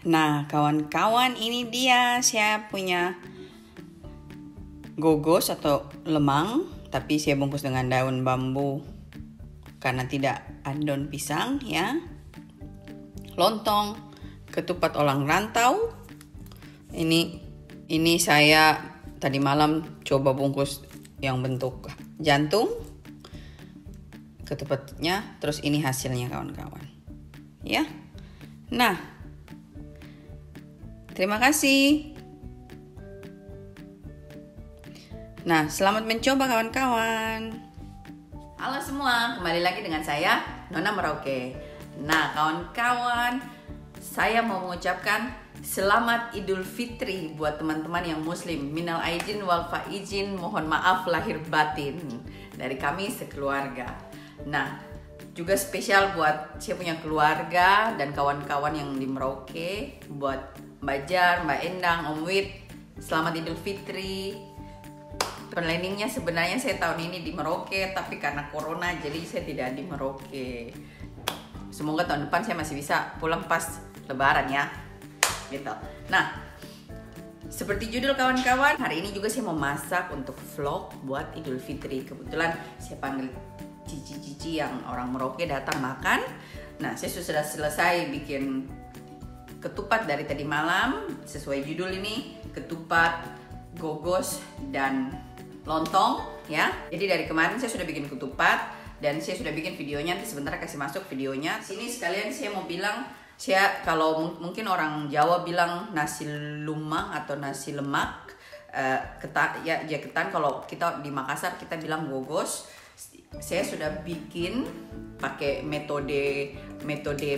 Nah, kawan-kawan, ini dia saya punya gogos atau lemang, tapi saya bungkus dengan daun bambu karena tidak ada daun pisang ya. Lontong, ketupat olang rantau. Ini saya tadi malam coba bungkus yang bentuk jantung. Ketupatnya, terus ini hasilnya kawan-kawan. Ya. Nah, terima kasih. Nah, selamat mencoba kawan-kawan. Halo semua, kembali lagi dengan saya, Nona Merauke. Nah, kawan-kawan, saya mau mengucapkan Selamat Idul Fitri buat teman-teman yang muslim. Minal aidin wal faizin, mohon maaf lahir batin dari kami sekeluarga. Nah, juga spesial buat saya punya keluarga dan kawan-kawan yang di Merauke, buat Mbak Jar, Mbak Endang, Om Wit, selamat Idul Fitri. Planningnya sebenarnya saya tahun ini di Merauke, tapi karena corona jadi saya tidak di Merauke. Semoga tahun depan saya masih bisa pulang pas lebaran ya, gitu. Nah, seperti judul kawan-kawan, hari ini juga saya mau masak untuk vlog buat Idul Fitri. Kebetulan saya panggil cici-cici yang orang Merauke datang makan. Nah, saya sudah selesai bikin ketupat dari tadi malam, sesuai judul ini, ketupat, gogos, dan lontong ya. Jadi dari kemarin saya sudah bikin ketupat dan saya sudah bikin videonya, nanti sebentar kasih masuk videonya. Sini sekalian saya mau bilang, saya kalau mungkin orang Jawa bilang nasi lumang atau nasi lemak, ketan ya, ketan. Kalau kita di Makassar kita bilang gogos. Saya sudah bikin pakai metode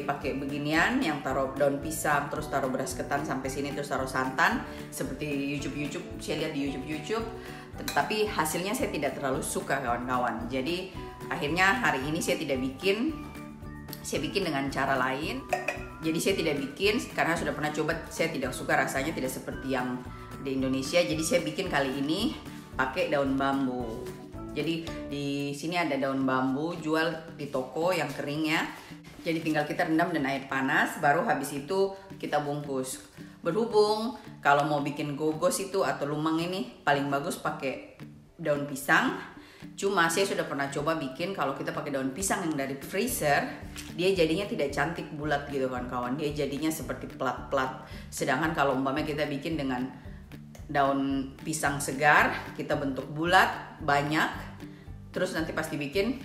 pakai beginian, yang taruh daun pisang, terus taruh beras ketan sampai sini, terus taruh santan seperti YouTube. Saya lihat di YouTube, tetapi hasilnya saya tidak terlalu suka kawan-kawan. Jadi akhirnya hari ini saya tidak bikin, saya bikin dengan cara lain. Jadi saya tidak bikin karena sudah pernah coba, saya tidak suka rasanya, tidak seperti yang di Indonesia. Jadi saya bikin kali ini pakai daun bambu. Jadi di sini ada daun bambu jual di toko yang kering ya. Jadi tinggal kita rendam dengan air panas, baru habis itu kita bungkus. Berhubung kalau mau bikin gogos itu atau lumang ini paling bagus pakai daun pisang. Cuma saya sudah pernah coba bikin, kalau kita pakai daun pisang yang dari freezer, dia jadinya tidak cantik bulat gitu kawan-kawan. Dia jadinya seperti plat-plat. Sedangkan kalau umpamanya kita bikin dengan daun pisang segar, kita bentuk bulat banyak, terus nanti pas dibikin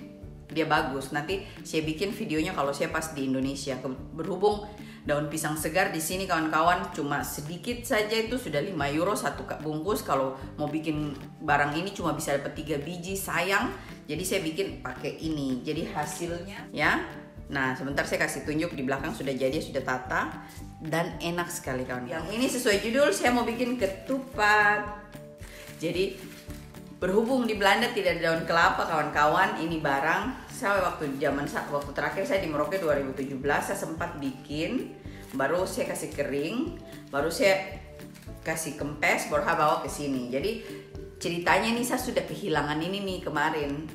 dia bagus. Nanti saya bikin videonya kalau saya pas di Indonesia. Berhubung daun pisang segar di sini kawan-kawan cuma sedikit saja, itu sudah 5 euro satu bungkus. Kalau mau bikin barang ini cuma bisa dapat 3 biji, sayang. Jadi saya bikin pakai ini. Jadi hasilnya ya. Nah, sebentar saya kasih tunjuk, di belakang sudah jadi, sudah tata dan enak sekali kawan. Yang ini sesuai judul, saya mau bikin ketupat. Jadi berhubung di Belanda tidak ada daun kelapa kawan-kawan, ini barang saya waktu terakhir saya di Merauke 2017 saya sempat bikin, baru saya kasih kering, baru saya kasih kempes, baru bawa ke sini. Jadi ceritanya nih, saya sudah kehilangan ini nih kemarin.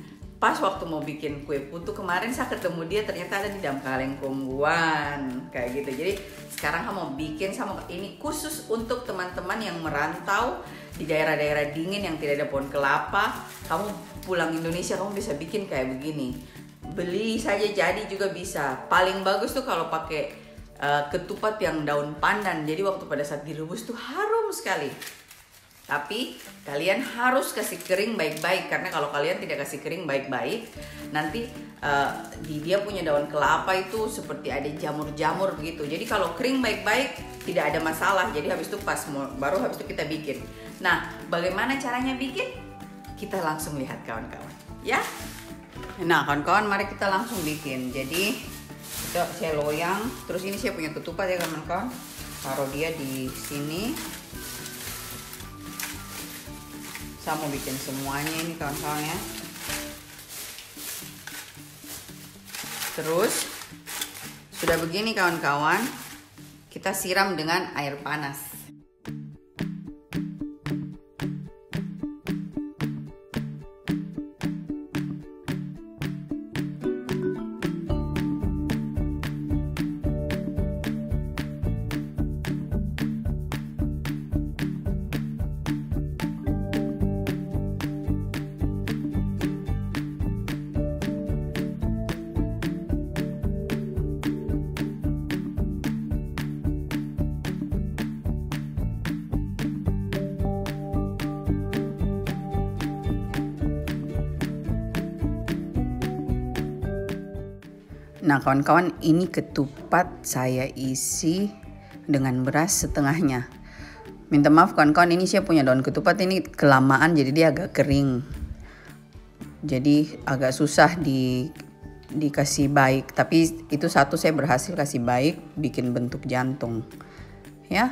Pas waktu mau bikin kue putu kemarin saya ketemu dia, ternyata ada di Damkalengkongguan kayak gitu. Jadi sekarang saya mau bikin sama ini khusus untuk teman-teman yang merantau di daerah-daerah dingin yang tidak ada pohon kelapa. Kamu pulang Indonesia kamu bisa bikin kayak begini. Beli saja jadi juga bisa. Paling bagus tuh kalau pakai ketupat yang daun pandan. Jadi waktu pada saat direbus tuh harum sekali. Tapi kalian harus kasih kering baik-baik, karena kalau kalian tidak kasih kering baik-baik, nanti dia punya daun kelapa itu seperti ada jamur-jamur begitu. Jadi kalau kering baik-baik tidak ada masalah. Jadi habis itu baru habis itu kita bikin. Nah, bagaimana caranya bikin? Kita langsung lihat kawan-kawan, ya. Nah, kawan-kawan, mari kita langsung bikin. Jadi saya loyang, terus ini saya punya ketupat ya kawan-kawan. Taruh dia di sini. Saya mau bikin semuanya ini kawan-kawan ya. Terus sudah begini kawan-kawan, kita siram dengan air panas. Nah kawan-kawan, ini ketupat saya isi dengan beras setengahnya. Minta maaf kawan-kawan, ini saya punya daun ketupat ini kelamaan jadi dia agak kering. Jadi agak susah dikasih baik. Tapi itu satu saya berhasil kasih baik, bikin bentuk jantung. Ya.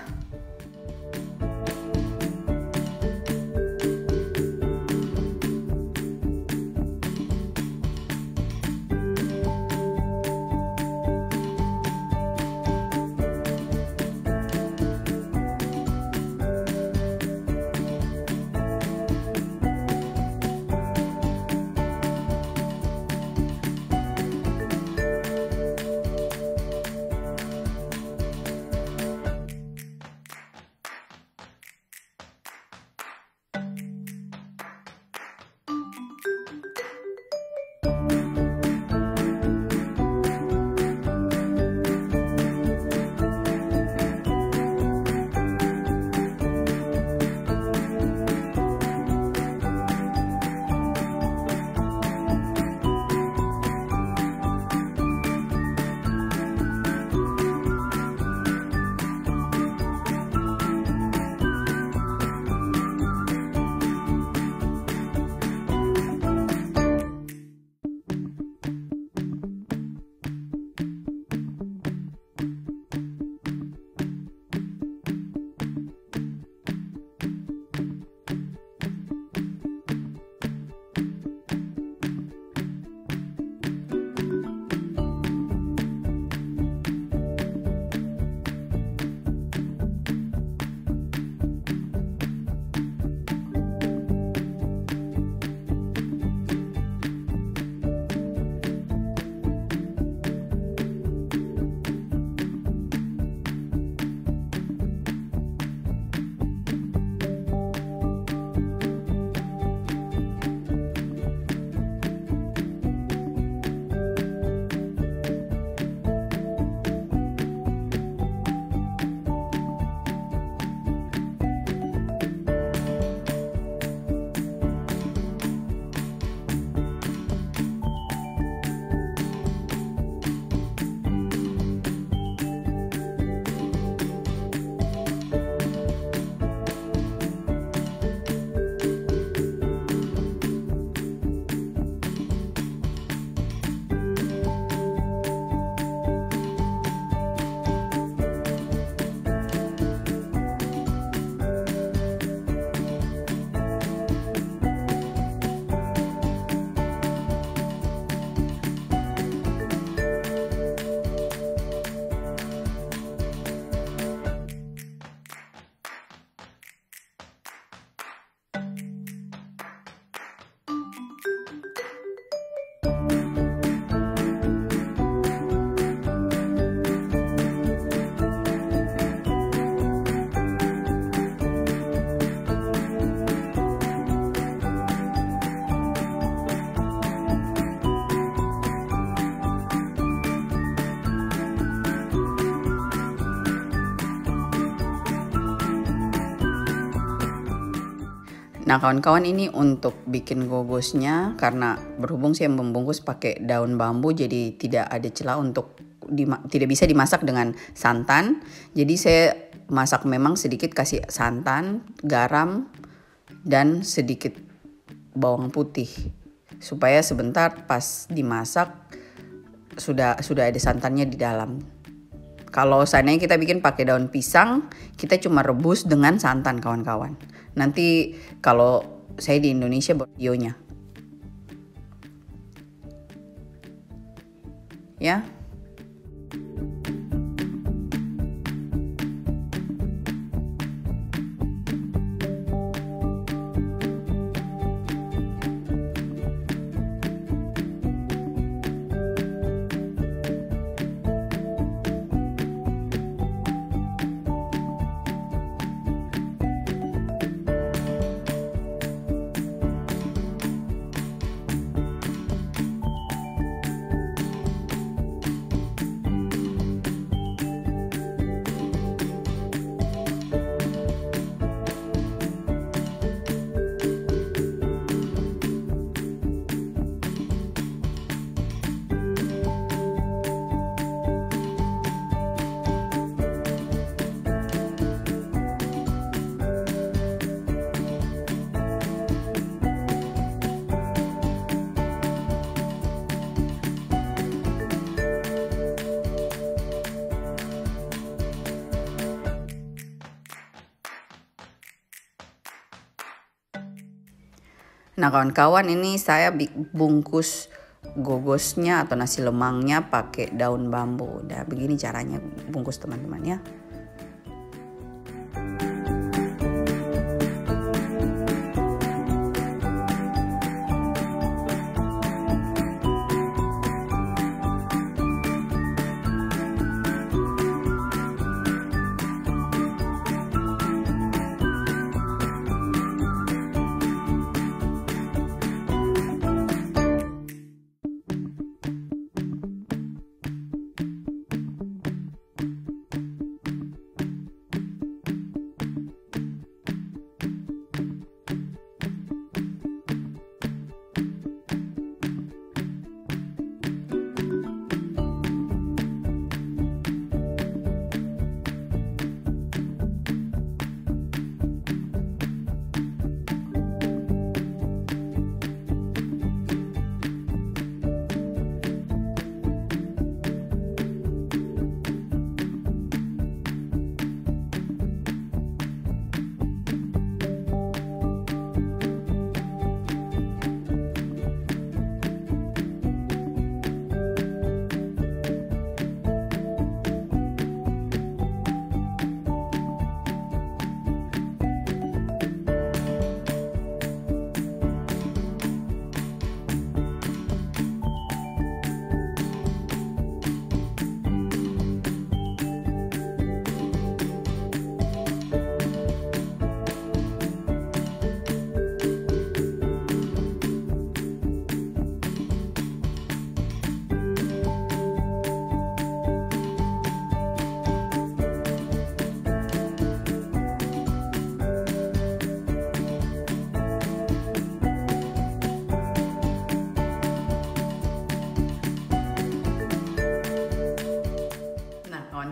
Nah kawan-kawan, ini untuk bikin gogosnya, karena berhubung saya membungkus pakai daun bambu jadi tidak ada celah untuk tidak bisa dimasak dengan santan. Jadi saya masak memang sedikit kasih santan, garam, dan sedikit bawang putih supaya sebentar pas dimasak sudah ada santannya di dalam. Kalau seandainya kita bikin pakai daun pisang, kita cuma rebus dengan santan kawan-kawan. Nanti kalau saya di Indonesia buat videonya. Ya. Nah kawan-kawan, ini saya bungkus gogosnya atau nasi lemangnya pakai daun bambu. Nah begini caranya bungkus teman-teman ya.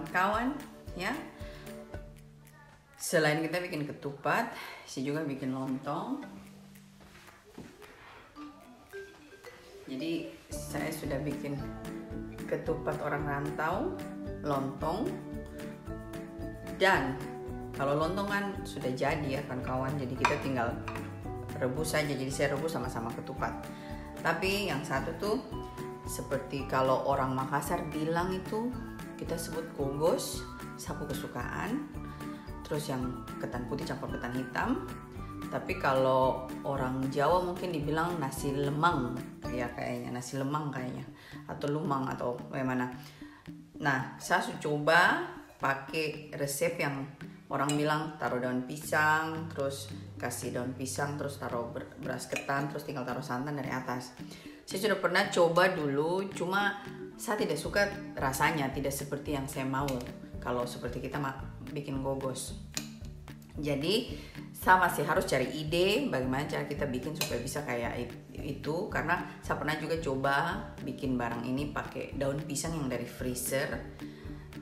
Kawan ya, selain kita bikin ketupat, saya juga bikin lontong. Jadi saya sudah bikin ketupat orang rantau, lontong, dan kalau lontong kan sudah jadi ya kawan-kawan, jadi kita tinggal rebus saja. Jadi saya rebus sama-sama ketupat. Tapi yang satu tuh seperti kalau orang Makassar bilang itu kita sebut gogos, sapu kesukaan. Terus yang ketan putih campur ketan hitam. Tapi kalau orang Jawa mungkin dibilang nasi lemang, ya kayaknya nasi lemang kayaknya, atau lumang atau bagaimana. Nah, saya coba pakai resep yang orang bilang taruh daun pisang, terus kasih daun pisang, terus taruh beras ketan, terus tinggal taruh santan dari atas. Saya sudah pernah coba dulu, cuma saya tidak suka rasanya, tidak seperti yang saya mau kalau seperti kita bikin gogos. Jadi saya masih harus cari ide bagaimana cara kita bikin supaya bisa kayak itu, karena saya pernah juga coba bikin barang ini pakai daun pisang yang dari freezer.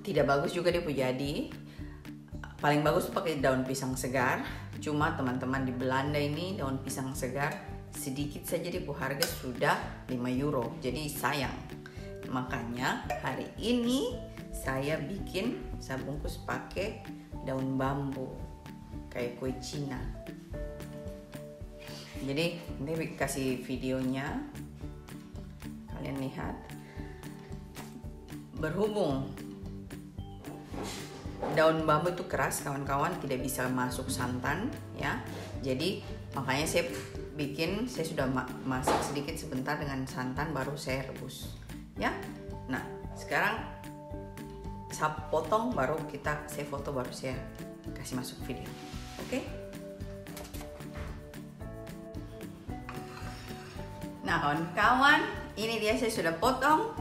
Tidak bagus juga dia jadi. Paling bagus pakai daun pisang segar. Cuma teman-teman di Belanda ini daun pisang segar sedikit saja di harga sudah 5 euro. Jadi sayang. Makanya hari ini saya bungkus pakai daun bambu kayak kue Cina. Jadi ini kasih videonya, kalian lihat. Berhubung daun bambu itu keras kawan-kawan, tidak bisa masuk santan ya. Jadi makanya saya sudah masak sedikit sebentar dengan santan, baru saya rebus ya. Nah sekarang saya potong, baru saya foto, baru saya kasih masuk video. Oke? Nah kawan-kawan, ini dia saya sudah potong.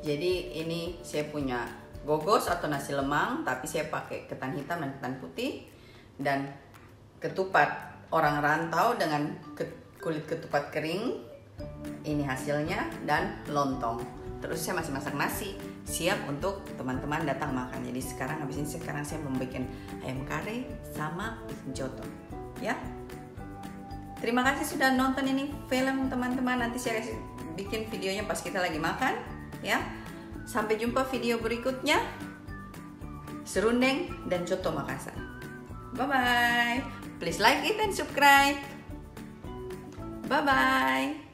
Jadi ini saya punya gogos atau nasi lemang, tapi saya pakai ketan hitam dan ketan putih, dan ketupat orang rantau dengan kulit ketupat kering. Ini hasilnya, dan lontong. Terus saya masih masak nasi, siap untuk teman-teman datang makan. Jadi sekarang habis ini saya membuat ayam kare sama joto ya. Terima kasih sudah nonton ini film teman-teman. Nanti saya bikin videonya pas kita lagi makan ya. Sampai jumpa video berikutnya. Serundeng dan coto Makassar. Bye bye. Please like it and subscribe. Bye-bye.